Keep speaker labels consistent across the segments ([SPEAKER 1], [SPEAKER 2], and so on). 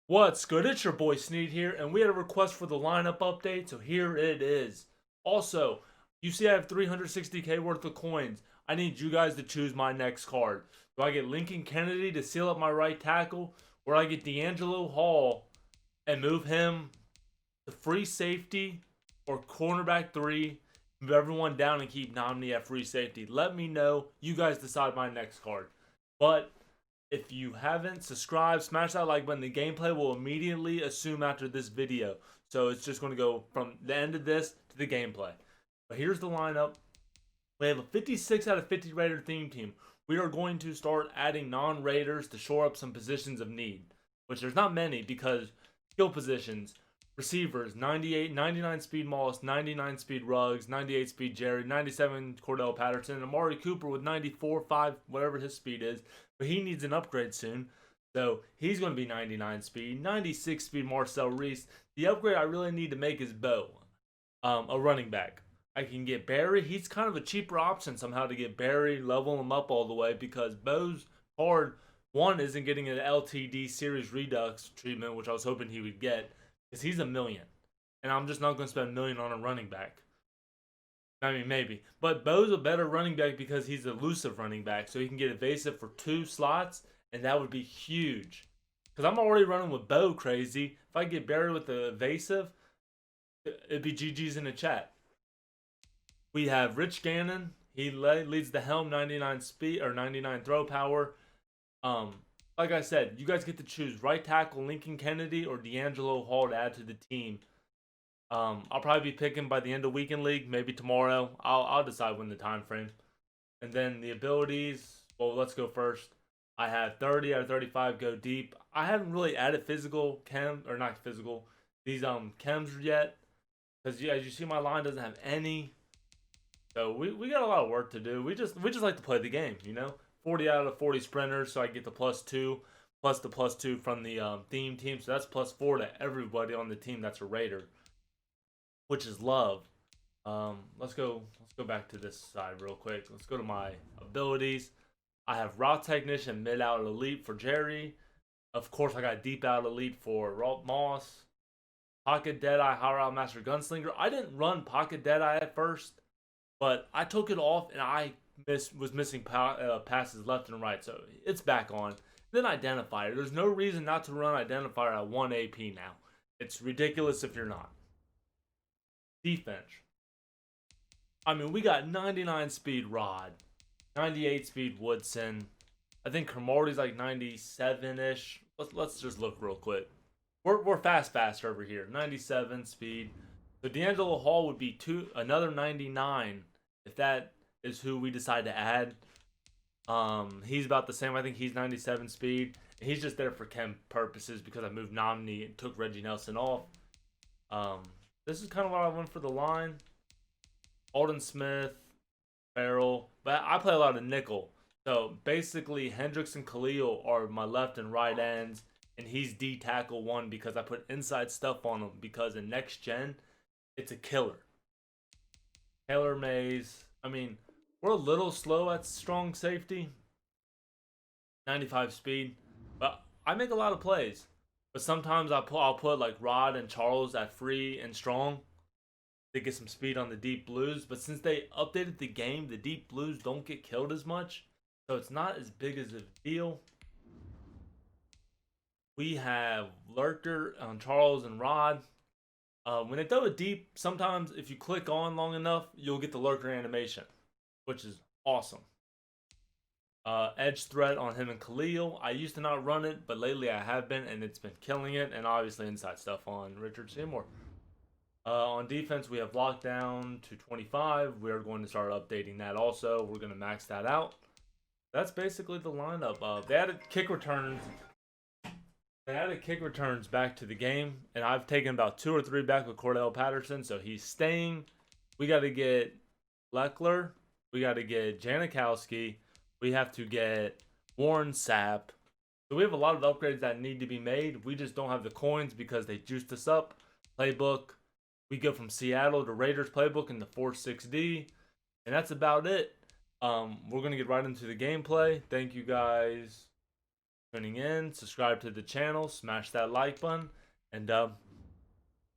[SPEAKER 1] What's good? It's your boy Sneed here, and we had a request for the lineup update, so here it is. Also, you see I have 360k worth of coins. I need you guys to choose my next card. Do I get Lincoln Kennedy to seal up my right tackle, or I get DeAngelo Hall and move him to free safety or cornerback 3, move everyone down and keep Nomney at free safety? Let me know. You guys decide my next card. But if you haven't subscribed, smash that like button. The gameplay will immediately assume after this video. So it's just going to go from the end of this to the gameplay. But here's the lineup. We have a 56 out of 50 Raider theme team. We are going to start adding non-Raiders to shore up some positions of need, which there's not many because skill positions, receivers, 98, 99 speed Moss, 99 speed Ruggs, 98 speed Jerry, 97 Cordell Patterson, and Amari Cooper with 94, 5, whatever his speed is. But he needs an upgrade soon. So he's going to be 99 speed, 96 speed Marcel Reese. The upgrade I really need to make is Bo, a running back. I can get Barry. He's kind of a cheaper option somehow to get Barry, level him up all the way because Bo's card, one, isn't getting an LTD Series Redux treatment, which I was hoping he would get because he's $1 million. And I'm just not going to spend $1 million on a running back. I mean, maybe. But Bo's a better running back because he's an elusive running back. So he can get evasive for 2 slots, and that would be huge. Because I'm already running with Bo crazy. If I get Barry with the evasive, it'd be GG's in the chat. We have Rich Gannon. He leads the helm, 99 speed or 99 throw power. Like I said, you guys get to choose right tackle Lincoln Kennedy or DeAngelo Hall to add to the team. I'll probably be picking by the end of weekend league, maybe tomorrow. I'll decide when the time frame. And then the abilities. Well, let's go first. I have 30 out of 35 go deep. I haven't really added physical chem or not physical these chems yet because as you see my line doesn't have any. So we got a lot of work to do. We just like to play the game, you know. 40 out of 40 sprinters, so I get the +2 plus the +2 from the theme team. So that's +4 to everybody on the team that's a Raider, which is love. Let's go back to this side real quick. Let's go to my abilities. I have route technician, mid out elite for Jerry. Of course, I got deep out elite for Ralt Moss. Pocket Deadeye, high route master gunslinger. I didn't run Pocket Deadeye at first, but I took it off and I was missing passes left and right, so it's back on. Then Identifier. There's no reason not to run Identifier at 1 AP now. It's ridiculous if you're not. Defense. I mean, we got 99 speed Rod, 98 speed Woodson. I think Cromartie's like 97-ish. Let's just look real quick. We're faster over here. 97 speed. So DeAngelo Hall would be another 99 if that is who we decide to add. He's about the same. I think he's 97 speed. He's just there for chem purposes because I moved Nomney and took Reggie Nelson off. This is kind of what I went for the line. Alden Smith, Farrell. But I play a lot of nickel. So basically Hendricks and Khalil are my left and right ends. And he's D tackle 1 because I put inside stuff on him because in next gen, it's a killer. Taylor Mays. I mean, we're a little slow at strong safety. 95 speed. But I make a lot of plays. But sometimes I'll put like Rod and Charles at free and strong to get some speed on the deep blues. But since they updated the game, the deep blues don't get killed as much. So it's not as big as a deal. We have Lurker on Charles and Rod. When they throw it deep, sometimes if you click on long enough, you'll get the Lurker animation, which is awesome. Edge threat on him and Khalil. I used to not run it, but lately I have been, and it's been killing it. And obviously inside stuff on Richard Seymour. On defense, we have lockdown to 25. We're going to start updating that also. We're going to max that out. That's basically the lineup. They added kick returns. They added kick returns back to the game, and I've taken about 2 or 3 back with Cordell Patterson, so he's staying. We got to get Leckler. We got to get Janikowski. We have to get Warren Sapp. So we have a lot of upgrades that need to be made. We just don't have the coins because they juiced us up. Playbook. We go from Seattle to Raiders playbook in the 4-6D, and that's about it. We're going to get right into the gameplay. Thank you guys. tuning in. Subscribe to the channel. Smash that like button. And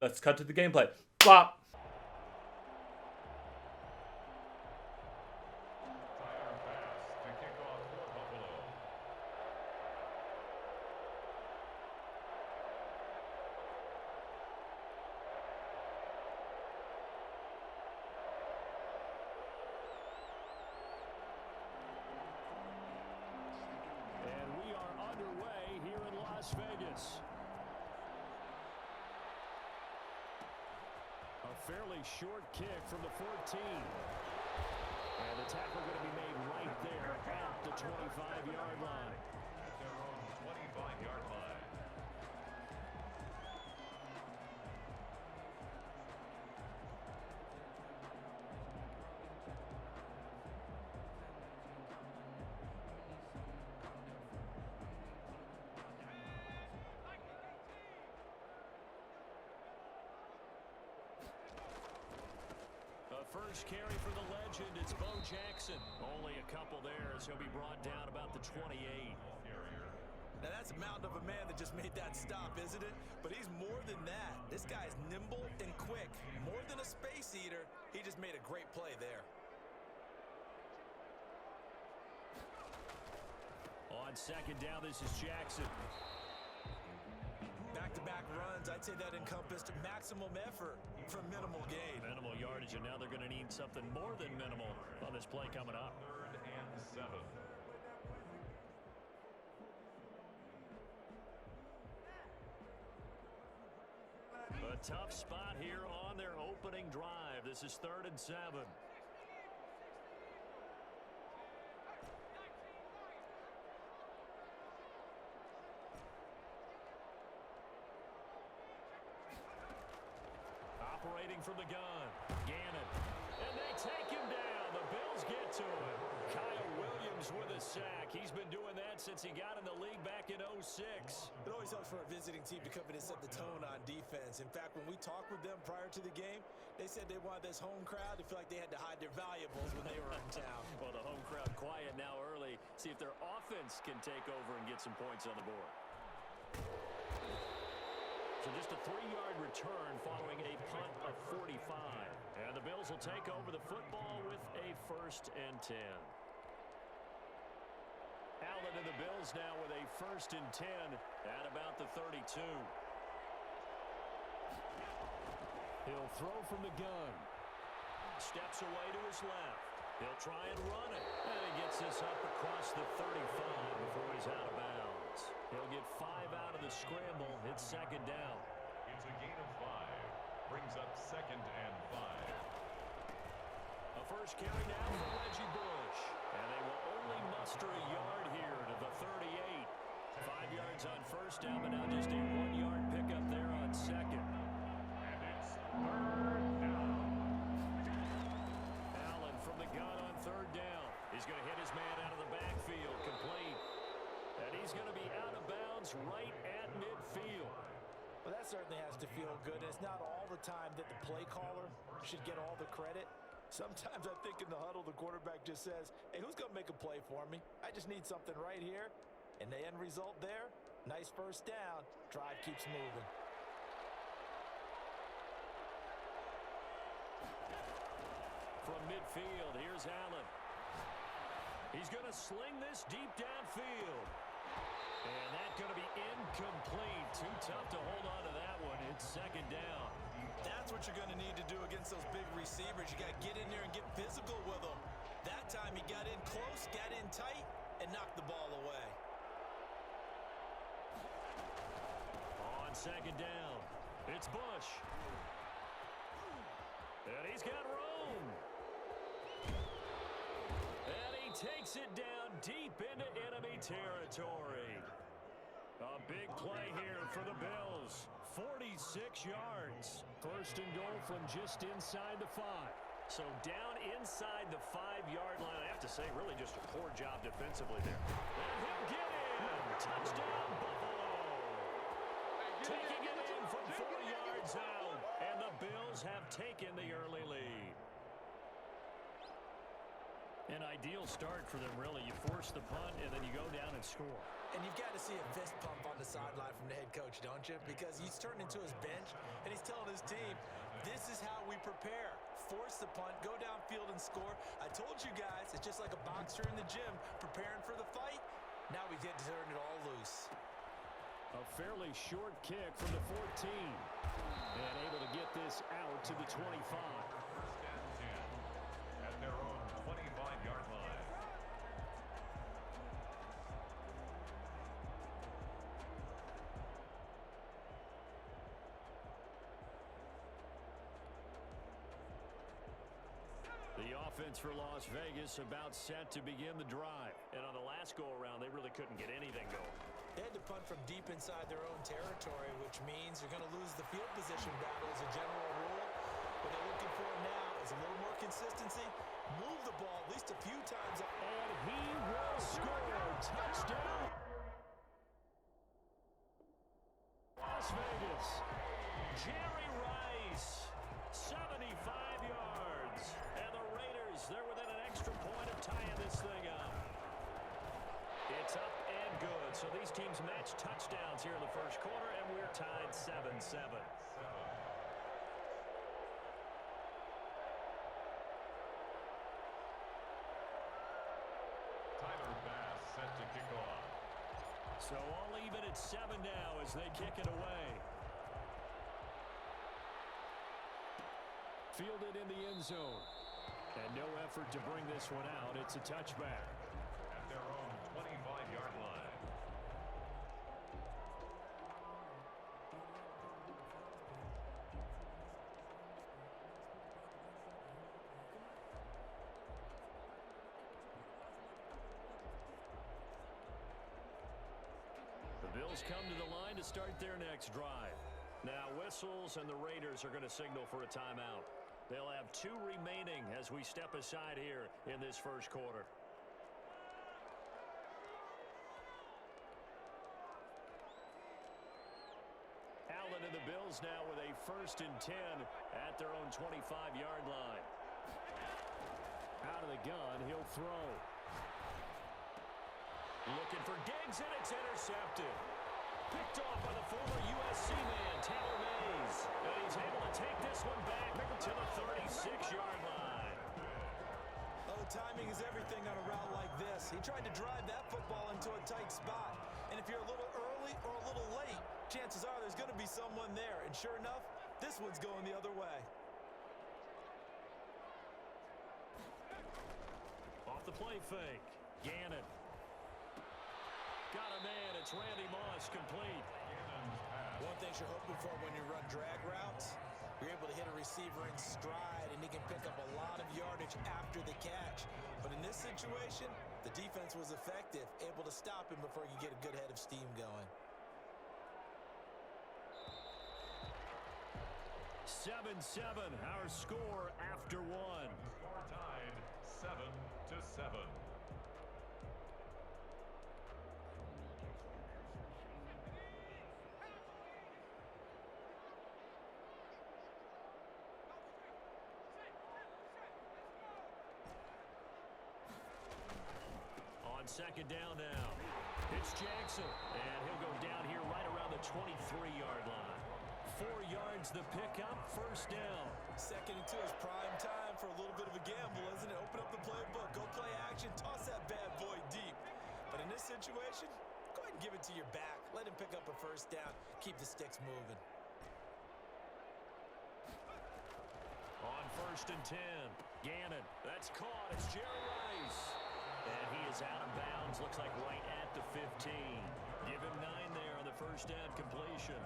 [SPEAKER 1] let's cut to the gameplay. Bop!
[SPEAKER 2] Las Vegas. A fairly short kick from the 14. And the tackle going to be made right there at the 25-yard line. At their own 25-yard line. First carry for the legend, it's Bo Jackson. Only a couple there as he'll be brought down about the 28.
[SPEAKER 3] Now that's a mountain of a man that just made that stop, isn't it? But he's more than that. This guy's nimble and quick. More than a space eater, he just made a great play there.
[SPEAKER 2] On second down, this is Jackson.
[SPEAKER 3] Back-to-back runs, I'd say that encompassed maximum effort for minimal gain.
[SPEAKER 2] Minimal yardage, and now they're going to need something more than minimal on this play coming up. 3rd and 7. A tough spot here on their opening drive. This is 3rd and 7. Operating from the gun, Gannon, and they take him down. The Bills get to him. Kyle Williams with a sack. He's been doing that since he got in the league back in 06.
[SPEAKER 3] It always helps for a visiting team to come in and set the tone on defense. In fact, when we talked with them prior to the game, they said they wanted this home crowd to feel like they had to hide their valuables when they were in town.
[SPEAKER 2] Well, the home crowd quiet now early. See if their offense can take over and get some points on the board. So just a 3-yard return following a punt of 45. And the Bills will take over the football with a 1st and 10. Allen and the Bills now with a 1st and 10 at about the 32. He'll throw from the gun. Steps away to his left. He'll try and run it. And he gets this up across the 35 before he's out of bounds. He'll get 5 out of the scramble. It's 2nd down. It's a gain of 5. Brings up 2nd and 5. A first carry now for Reggie Bush. And they will only muster a yard here to the 38. 5 yards on 1st down, but now just a 1-yard pickup there on 2nd. And it's 3rd down. Allen from the gun on 3rd down. He's going to hit his man out of the backfield, complete. And he's going to be out of bounds right at midfield.
[SPEAKER 3] Well, that certainly has to feel good. It's not all the time that the play caller should get all the credit. Sometimes I think in the huddle, the quarterback just says, hey, who's going to make a play for me? I just need something right here. And the end result there, nice 1st down. Drive keeps moving.
[SPEAKER 2] From midfield, here's Allen. He's going to sling this deep downfield. And that's going to be incomplete. Too tough to hold on to that one. It's 2nd down.
[SPEAKER 3] That's what you're going to need to do against those big receivers. You got to get in there and get physical with them. That time he got in close, got in tight, and knocked the ball away.
[SPEAKER 2] On 2nd down, it's Bush. And he's got room. And he takes it down deep into enemy territory. A big play here for the Bills. 46 yards. 1st and goal from just inside the 5. So down inside the 5-yard line. I have to say, really just a poor job defensively there. And he'll get in. Touchdown, Buffalo. Taking it in from 4 yards out. And the Bills have taken the early lead. An ideal start for them, really. You force the punt, and then you go down and score.
[SPEAKER 3] And you've got to see a fist pump on the sideline from the head coach, don't you? Because he's turned into his bench, and he's telling his team, this is how we prepare. Force the punt, go downfield and score. I told you guys, it's just like a boxer in the gym preparing for the fight. Now we get to turn it all loose.
[SPEAKER 2] A fairly short kick from the 14. And able to get this out to the 25.
[SPEAKER 4] First and 10 at their own 25-yard line.
[SPEAKER 2] The offense for Las Vegas about set to begin the drive. And on the last go-around, they really couldn't get anything going.
[SPEAKER 3] They had to punt from deep inside their own territory, which means you're going to lose the field position battle as a general rule. What they're looking for now is a little more consistency. Move the ball at least a few times.
[SPEAKER 2] And he will score. Touchdown. Las Vegas. Jerry Rice. 75 yards. And the Raiders, they're within an extra point of tying this thing up. It's up and good. So these teams match touchdowns here in the first quarter, and we're tied 7-7.
[SPEAKER 4] Tyler Bass set to kick off.
[SPEAKER 2] So all even at 7 now as they kick it away. Fielded in the end zone. And no effort to bring this one out. It's a touchback.
[SPEAKER 4] At their own 25-yard line.
[SPEAKER 2] The Bills come to the line to start their next drive. Now whistles and the Raiders are going to signal for a timeout. They'll have 2 remaining as we step aside here in this first quarter. Allen and the Bills now with a 1st and 10 at their own 25-yard line. Out of the gun, he'll throw. Looking for Diggs, and it's intercepted. Picked off by the former USC man, Taylor Mays. And he's able to take this one back to the 36-yard line.
[SPEAKER 3] Oh, timing is everything on a route like this. He tried to drive that football into a tight spot. And if you're a little early or a little late, chances are there's going to be someone there. And sure enough, this one's going the other way.
[SPEAKER 2] Off the play fake. Gannon. Got a man. It's Randy Moss, complete.
[SPEAKER 3] One thing you're hoping for when you run drag routes, you're able to hit a receiver in stride, and he can pick up a lot of yardage after the catch. But in this situation, the defense was effective, able to stop him before you get a good head of steam going.
[SPEAKER 2] 7-7, our score after 1.
[SPEAKER 4] Score tied 7-7.
[SPEAKER 2] Second down now. It's Jackson, and he'll go down here right around the 23-yard line. 4 yards the pickup, 1st down.
[SPEAKER 3] Second and 2 is prime time for a little bit of a gamble, isn't it? Open up the playbook, go play action, toss that bad boy deep. But in this situation, go ahead and give it to your back. Let him pick up a 1st down, keep the sticks moving.
[SPEAKER 2] On 1st and 10, Gannon. That's caught. It's Jerry Rice. And he is out of bounds. Looks like right at the 15. Give him 9 there on the 1st down completion.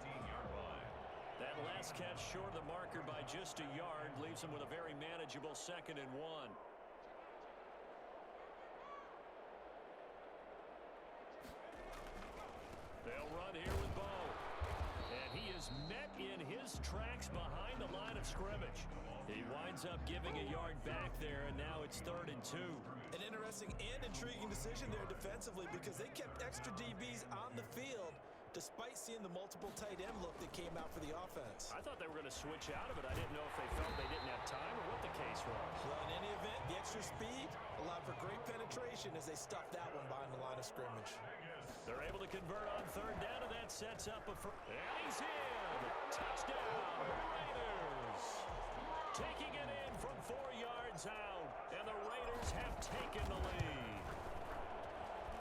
[SPEAKER 4] 15-yard line.
[SPEAKER 2] That last catch short of the marker by just a yard leaves him with a very manageable 2nd and 1. They'll run here with Bo. And he is met in his tracks behind the line of scrimmage. He winds up giving a yard back there, and now it's 3rd and 2.
[SPEAKER 3] An interesting and intriguing decision there defensively because they kept extra DBs on the field despite seeing the multiple tight end look that came out for the offense.
[SPEAKER 2] I thought they were going to switch out of it. I didn't know if they felt they didn't have time or what the case was.
[SPEAKER 3] Well, in any event, the extra speed allowed for great penetration as they stuffed that one behind the line of scrimmage.
[SPEAKER 2] They're able to convert on third down, and that sets up a first. And he's in. Touchdown, Raiders. Taking it in from 4 yards out, and the Raiders have taken the lead.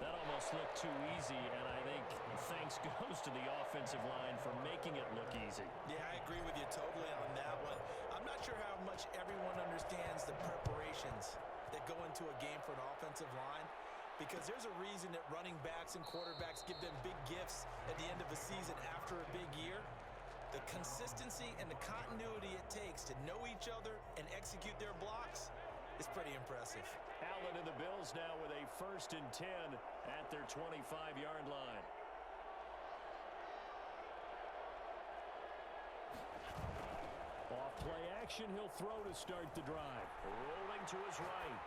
[SPEAKER 2] That almost looked too easy, and I think thanks goes to the offensive line for making it look easy.
[SPEAKER 3] Yeah, I agree with you totally on that one. I'm not sure how much everyone understands the preparations that go into a game for an offensive line, because there's a reason that running backs and quarterbacks give them big gifts at the end of the season after a big year. The consistency and the continuity it takes to know each other and execute their blocks is pretty impressive.
[SPEAKER 2] Allen and the Bills now with a 1st and 10 at their 25-yard line. Off play action, he'll throw to start the drive. Rolling to his right.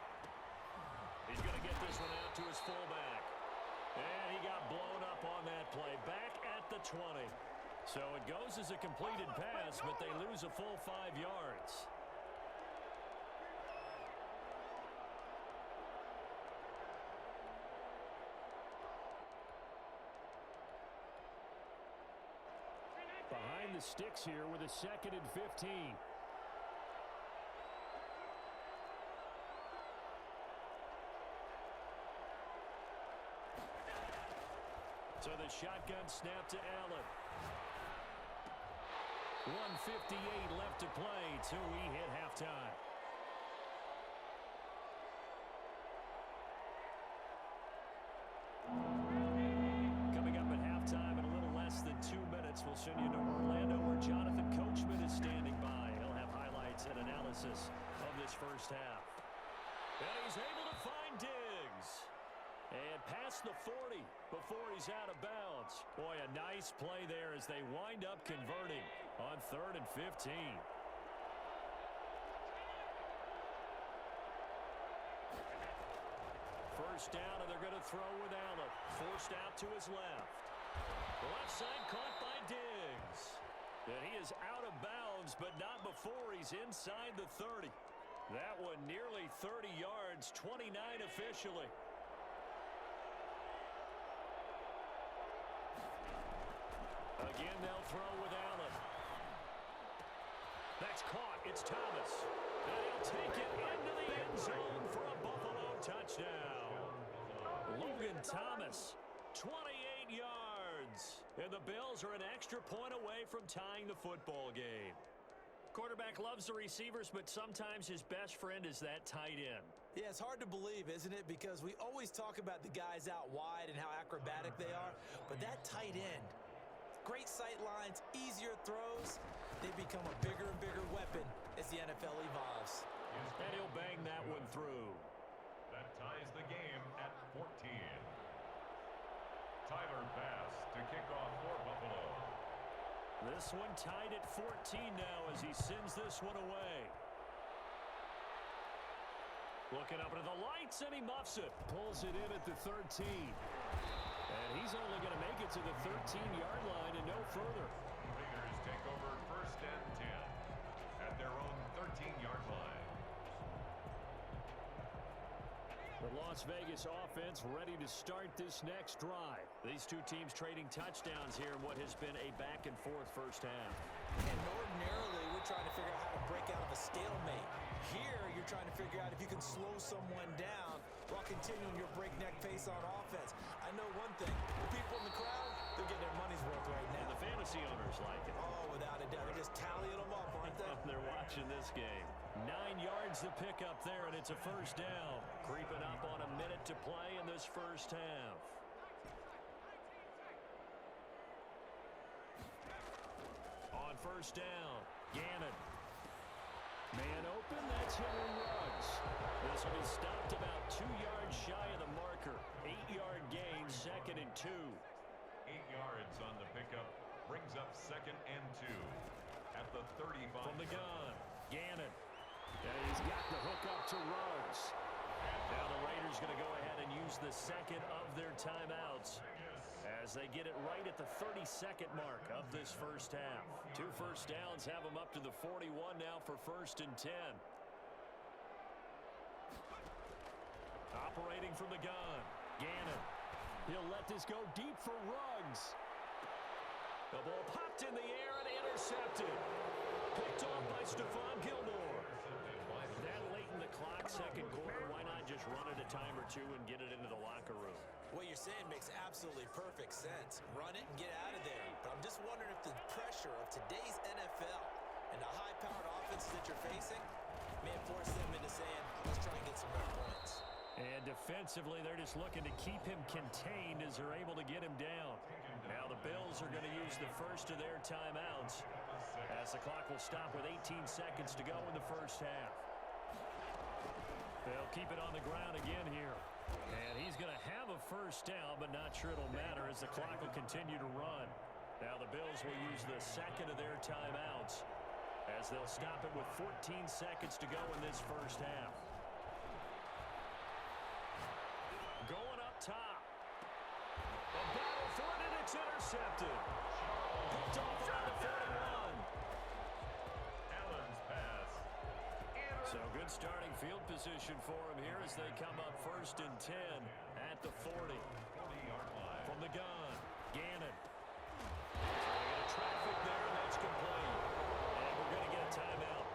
[SPEAKER 2] He's going to get this one out to his fullback. And he got blown up on that play. Back at the 20. So it goes as a completed pass, but they lose a full 5 yards. Behind the sticks here with a 2nd and 15. So the shotgun snap to Allen. 1:58 left to play till we hit halftime. Coming up at halftime in a little less than 2 minutes, we'll send you to Orlando where Jonathan Coachman is standing by. He'll have highlights and analysis of this first half. And he's able to find Diggs. And past the 40 before he's out of bounds. Boy, a nice play there as they wind up converting on 3rd and 15. First down, and they're going to throw with Allen. Forced out to his left. Left side caught by Diggs. And he is out of bounds, but not before he's inside the 30. That one nearly 30 yards, 29 officially. Again, they'll throw with Allen. That's caught. It's Thomas. And he'll take it into the end zone for a Buffalo touchdown. Logan Thomas, 28 yards. And the Bills are an extra point away from tying the football game. Quarterback loves the receivers, but sometimes his best friend is that tight end.
[SPEAKER 3] Yeah, it's hard to believe, isn't it? Because we always talk about the guys out wide and how acrobatic they are. But that tight end, great sight lines, easier throws, they become a bigger and bigger weapon as the NFL evolves.
[SPEAKER 2] And he'll bang that one through.
[SPEAKER 4] That ties the game at 14. Tyler Bass to kick off for Buffalo.
[SPEAKER 2] This one tied at 14 now as he sends this one away. Looking up into the lights, and he muffs it. Pulls it in at the 13. And he's only going to make it to the 13-yard line and no further.
[SPEAKER 4] Raiders take over 1st and 10 at their own 13-yard line.
[SPEAKER 2] The Las Vegas offense ready to start this next drive. These two teams trading touchdowns here in what has been a back-and-forth first half.
[SPEAKER 3] And ordinarily, we're trying to figure out how to break out of a stalemate. Here, you're trying to figure out if you can slow someone down while continuing your breakneck pace on offense. I know one thing. The people in the crowd, they're getting their money's worth right now.
[SPEAKER 2] And the fantasy owners like it.
[SPEAKER 3] Oh, without a doubt. They're just tallying them up, aren't they?
[SPEAKER 2] They're watching this game. 9 yards to pick up there, and it's a first down. Creeping up on a minute to play in this first half. On first down, Gannon. Man open, that's Henry Ruggs. This will be stopped about 2 yards shy of the marker. 8-yard gain, 2nd and 2.
[SPEAKER 4] 8 yards on the pickup brings up 2nd and 2 at the 35.
[SPEAKER 2] From the gun, Gannon. And he's got the hook up to Ruggs. Now the Raiders going to go ahead and use the second of their timeouts as they get it right at the 32nd mark of this first half. 2 first downs have them up to the 41 now for 1st and 10. Operating from the gun, Gannon. He'll let this go deep for Ruggs. The ball popped in the air and intercepted. Picked off by Stephon Gilmore. That late in the clock, second quarter, why not just run it a time or two and get it into the locker room?
[SPEAKER 3] What you're saying makes absolutely perfect sense. Run it and get out of there. But I'm just wondering if the pressure of today's NFL and the high-powered offenses that you're facing may have forced them into saying, let's try and get some more points.
[SPEAKER 2] And defensively, they're just looking to keep him contained as they're able to get him down. Now the Bills are going to use the first of their timeouts as the clock will stop with 18 seconds to go in the first half. They'll keep it on the ground again here. And he's going to have a first down, but not sure it'll matter as the clock will continue to run. Now the Bills will use the second of their timeouts as they'll stop it with 14 seconds to go in this first half. Going up top. A battle for it, and it's intercepted. Picked off around the 41.
[SPEAKER 4] Allen's pass.
[SPEAKER 2] So good starting field position for him here as they come up 1st and 10 at the 40.
[SPEAKER 4] 40-yard line.
[SPEAKER 2] From the gun, Gannon. So they get a traffic there, and that's complete. And we're going to get a timeout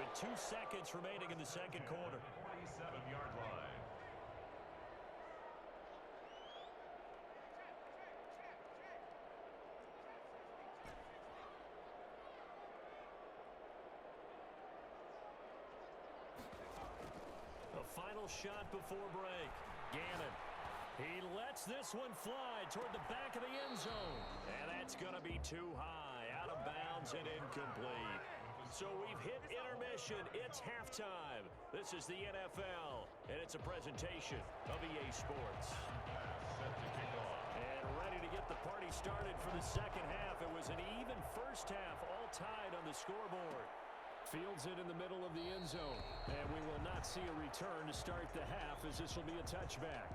[SPEAKER 2] with 2 seconds remaining in the second quarter.
[SPEAKER 4] 47-yard line.
[SPEAKER 2] The final shot before break. Gannon. He lets this one fly toward the back of the end zone. And that's going to be too high. Out of bounds and incomplete. So we've hit intermission. It's halftime. This is the NFL, and it's a presentation of EA Sports.
[SPEAKER 4] Set to kick off.
[SPEAKER 2] And ready to get the party started for the second half. It was an even first half, all tied on the scoreboard. Fields it in the middle of the end zone. And we will not see a return to start the half as this will be a touchback.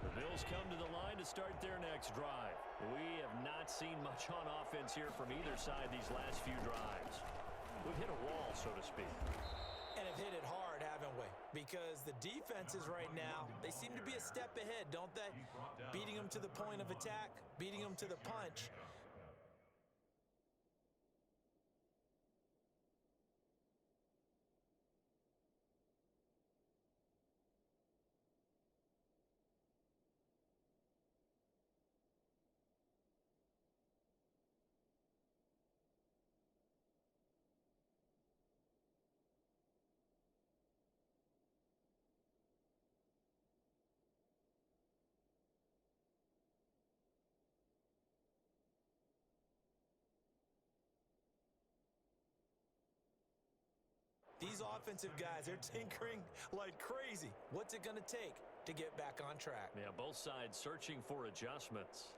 [SPEAKER 2] The Bills come to the line to start their next drive. We have not seen much on offense here from either side these last few drives. We've hit a wall, so to speak.
[SPEAKER 3] And have hit it hard, haven't we? Because the defenses right now, they seem to be a step ahead, don't they? Beating them to the point of attack, beating them to the punch. These offensive guys, they're tinkering like crazy. What's it going to take to get back on track?
[SPEAKER 2] Yeah, both sides searching for adjustments.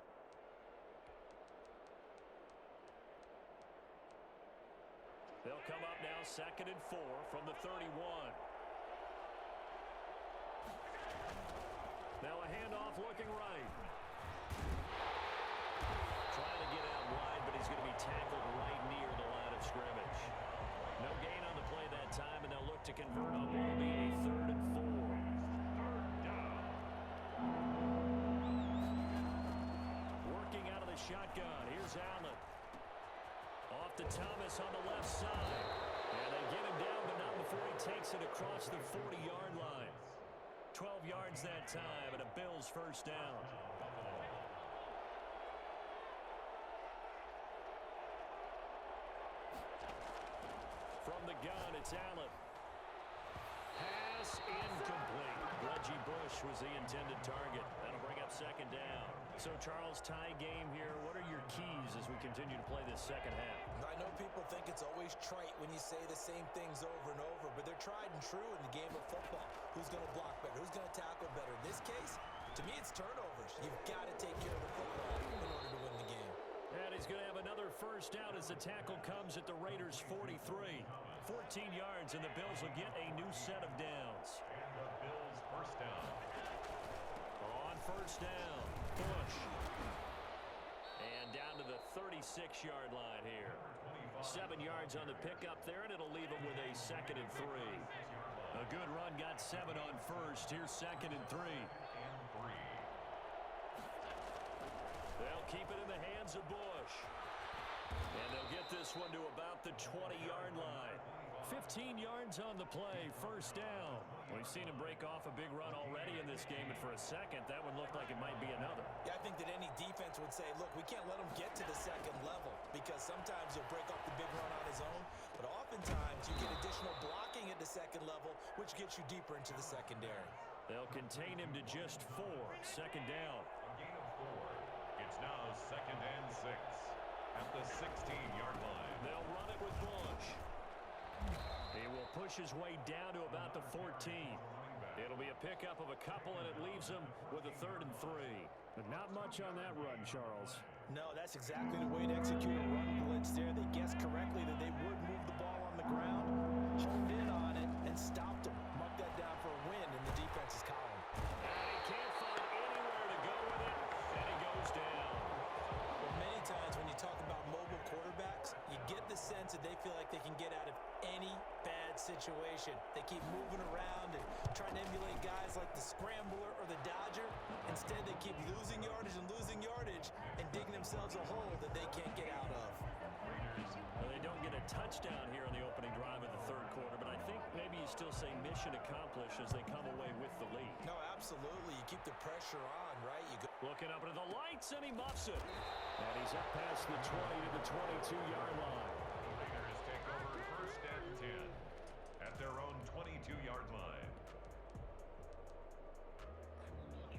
[SPEAKER 2] They'll come up now 2nd and 4 from the 31. Now a handoff looking right. Trying to get out wide, but he's going to be tackled right near the line of scrimmage. No gain on the play that time, and they'll look to convert on what will be a 3rd and 4. Working out of the shotgun. Here's Allen. Off to Thomas on the left side. And they get him down, but not before he takes it across the 40-yard line. 12 yards that time, and a Bills first down. From the gun, it's Allen. Pass incomplete. Reggie Bush was the intended target. That'll bring up 2nd down. So, Charles, tie game here. What are your keys as we continue to play this second half?
[SPEAKER 3] I know people think it's always trite when you say the same things over and over, but they're tried and true in the game of football. Who's going to block better? Who's going to tackle better? In this case, to me, it's turnovers. You've got to take care of the football in order to win the game.
[SPEAKER 2] And he's going to have another first down as the tackle comes at the Raiders' 43. 14 yards, and the Bills will get a new set of downs.
[SPEAKER 4] And the Bills first down.
[SPEAKER 2] On first down, Bush. And down to the 36-yard line here.
[SPEAKER 4] 25
[SPEAKER 2] 7 yards on the pickup there, and it'll leave him with a 2nd and 3. A good run got 7 on first. Here's 2nd and 3. They'll keep it in the hands of Bush. And they'll get this one to about the 20-yard line. 15 yards on the play, 1st down. We've seen him break off a big run already in this game, and for a second, that one looked like it might be another.
[SPEAKER 3] Yeah, I think that any defense would say, look, we can't let him get to the 2nd level because sometimes he'll break off the big run on his own, but oftentimes you get additional blocking at the 2nd level, which gets you deeper into the secondary.
[SPEAKER 2] They'll contain him to just 4, 2nd down.
[SPEAKER 4] A gain of 4. It's now 2nd and 6 at the 16-yard line.
[SPEAKER 2] They'll run it with Bush. He will push his way down to about the 14. It'll be a pickup of a couple, and it leaves him with a 3rd and 3. But not much on that run, Charles.
[SPEAKER 3] No, that's exactly the way to execute a run blitz there. They guessed correctly that they would move the ball on the ground, honed in on it, and stopped him. Mark that down for a win in the defense's column.
[SPEAKER 2] And he can't find anywhere to go with it, and he goes down.
[SPEAKER 3] Well, many times when you talk about mobile quarterbacks, you get the sense that they feel like they can get out of any bad situation. They keep moving around and trying to emulate guys like the Scrambler or the Dodger. Instead, they keep losing yardage and digging themselves a hole that they can't get out of.
[SPEAKER 2] Well, they don't get a touchdown here on the opening drive of the 3rd quarter, but I think maybe you still say mission accomplished as they come away with the lead.
[SPEAKER 3] No, absolutely. You keep the pressure on, right? You go
[SPEAKER 2] looking up into the lights, and he muffs it. And he's up past the 20 to the 22-yard line.
[SPEAKER 4] Raiders take over 1st and 10 at their own 22-yard line.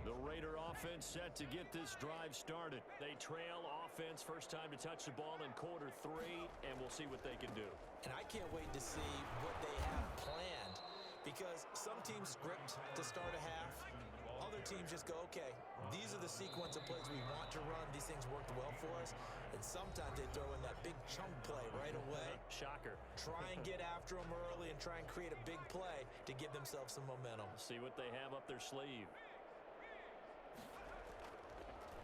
[SPEAKER 2] The Raider offense set to get this drive started. They trail offense, first time to touch the ball in quarter 3, and we'll see what they can do.
[SPEAKER 3] And I can't wait to see what they have planned, because some teams script to start a half. Other teams just go, okay, these are the sequence of plays we want to run. These things worked well for us. And sometimes they throw in that big chunk play right away.
[SPEAKER 2] Shocker.
[SPEAKER 3] Try and get after them early and try and create a big play to give themselves some momentum.
[SPEAKER 2] See what they have up their sleeve.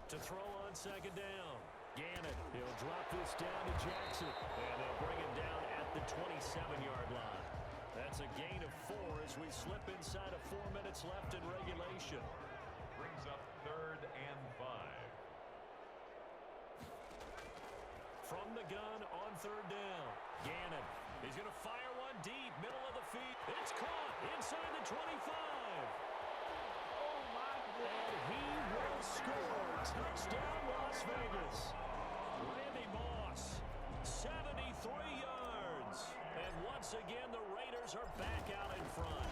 [SPEAKER 2] To throw on 2nd down. Gannon, he'll drop this down to Jackson. And they'll bring him down at the 27-yard line. That's a gain of 4 as we slip inside of 4 minutes left in regulation.
[SPEAKER 4] Brings up 3rd and 5.
[SPEAKER 2] From the gun on 3rd down. Gannon, he's going to fire one deep, middle of the field. It's caught inside the 25. And he will score. Touchdown, Las Vegas. Randy Moss, 73 yards. And once again, the Raiders are back out in front.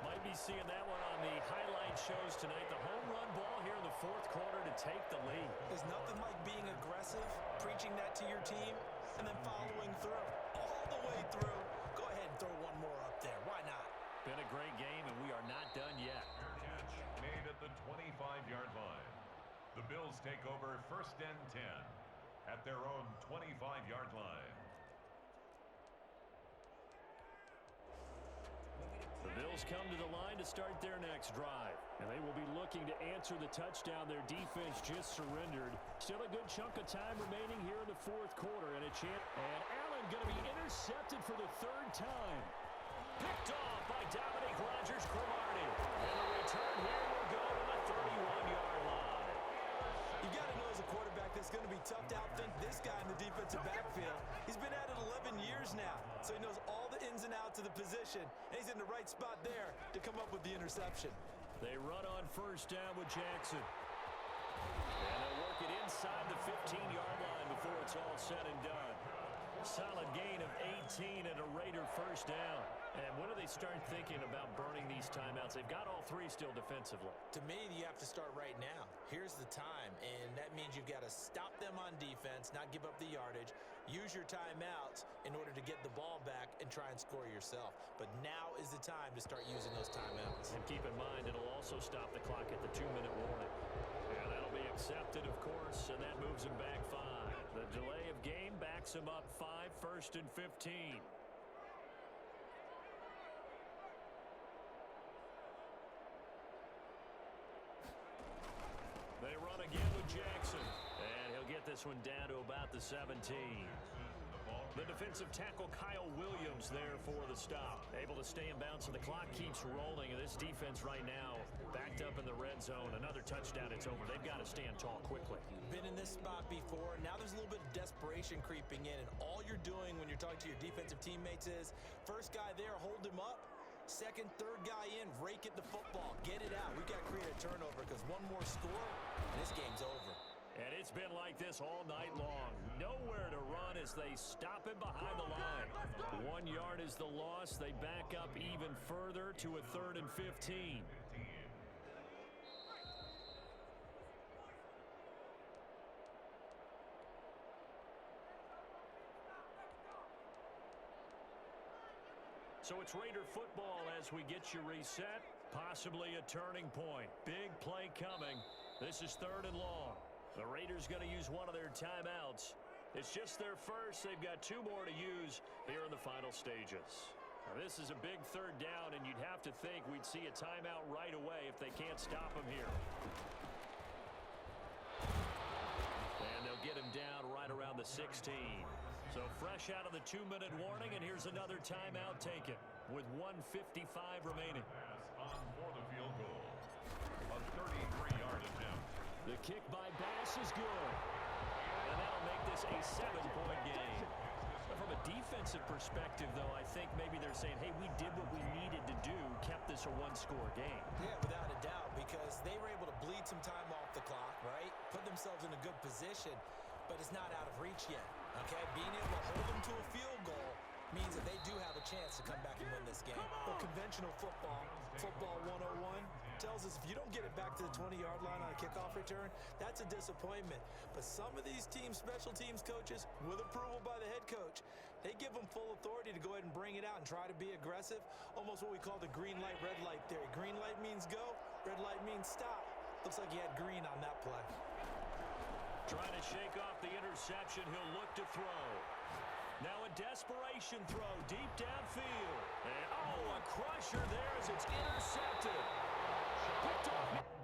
[SPEAKER 2] Might be seeing that one on the highlight shows tonight. The home run ball here in the 4th quarter to take the lead.
[SPEAKER 3] There's nothing like being aggressive, preaching that to your team, and then following through. All the way through. Go ahead and throw one more up there. Why not?
[SPEAKER 2] Been a great game, and we are not done yet.
[SPEAKER 4] Catch made at the 25-yard line. The Bills take over 1st and 10 at their own 25-yard line.
[SPEAKER 2] The Bills come to the line to start their next drive, and they will be looking to answer the touchdown their defense just surrendered. Still a good chunk of time remaining here in the 4th quarter, and a chance. And Allen going to be intercepted for the 3rd time. Picked off by Dominique Rodgers-Cromartie. And the return here will go to the 31-yard line.
[SPEAKER 3] You got to know as a quarterback that's going to be tough to outthink this guy in the defensive backfield. He's been at it 11 years now, so he knows all the ins and outs of the position, and he's in the right spot there to come up with the interception.
[SPEAKER 2] They run on 1st down with Jackson. And they'll work it inside the 15-yard line before it's all said and done. Solid gain of 18 and a Raider 1st down. And when do they start thinking about burning these timeouts? They've got all 3 still defensively.
[SPEAKER 3] To me, you have to start right now. Here's the time, and that means you've got to stop them on defense, not give up the yardage, use your timeouts in order to get the ball back and try and score yourself. But now is the time to start using those timeouts. And
[SPEAKER 2] keep in mind, it'll also stop the clock at the 2-minute warning. And that'll be accepted, of course, and that moves him back 5. The delay of game backs him up 5, 1st and 15. They run again with Jackson. And he'll get this one down to about the 17.
[SPEAKER 4] The
[SPEAKER 2] The defensive tackle Kyle Williams there for the stop. Able to stay in bounds, and the clock keeps rolling. And this defense right now backed up in the red zone. Another touchdown, it's over. They've got to stand tall quickly.
[SPEAKER 3] Been in this spot before. Now there's a little bit of desperation creeping in, and all you're doing when you're talking to your defensive teammates is first guy there, hold him up. Second, third guy in, rake at the football. Get it out. We've got to create a turnover because one more score, and this game's over.
[SPEAKER 2] And it's been like this all night long. Nowhere to run as they stop him behind the line. 1 yard is the loss. They back up even further to a 3rd and 15. So it's Raider football as we get you reset. Possibly a turning point. Big play coming. This is 3rd and long. The Raiders going to use one of their timeouts. It's just their first. They've got 2 more to use here in the final stages. Now, this is a big 3rd down, and you'd have to think we'd see a timeout right away if they can't stop him here. And they'll get him down right around the 16. So fresh out of the 2-minute warning, and here's another timeout taken with 1:55 remaining.
[SPEAKER 4] Pass on for the field goal. A 33-yard attempt.
[SPEAKER 2] The kick by Bass is good. And that'll make this a 7-point game. But from a defensive perspective, though, I think maybe they're saying, hey, we did what we needed to do, kept this a 1-score game.
[SPEAKER 3] Yeah, without a doubt, because they were able to bleed some time off the clock, right? Put themselves in a good position, but it's not out of reach yet, okay? Being able to hold them to a field goal means that they do have a chance to come back and win this game. Well, conventional football 101, tells us if you don't get it back to the 20-yard line on a kickoff return, that's a disappointment. But some of these teams, special teams coaches, with approval by the head coach, they give them full authority to go ahead and bring it out and try to be aggressive, almost what we call the green light, red light theory. Green light means go, red light means stop. Looks like he had green on that play.
[SPEAKER 2] Trying to shake off the interception, he'll look to throw. Now a desperation throw deep downfield. And, oh, a crusher there as it's intercepted. Picked off.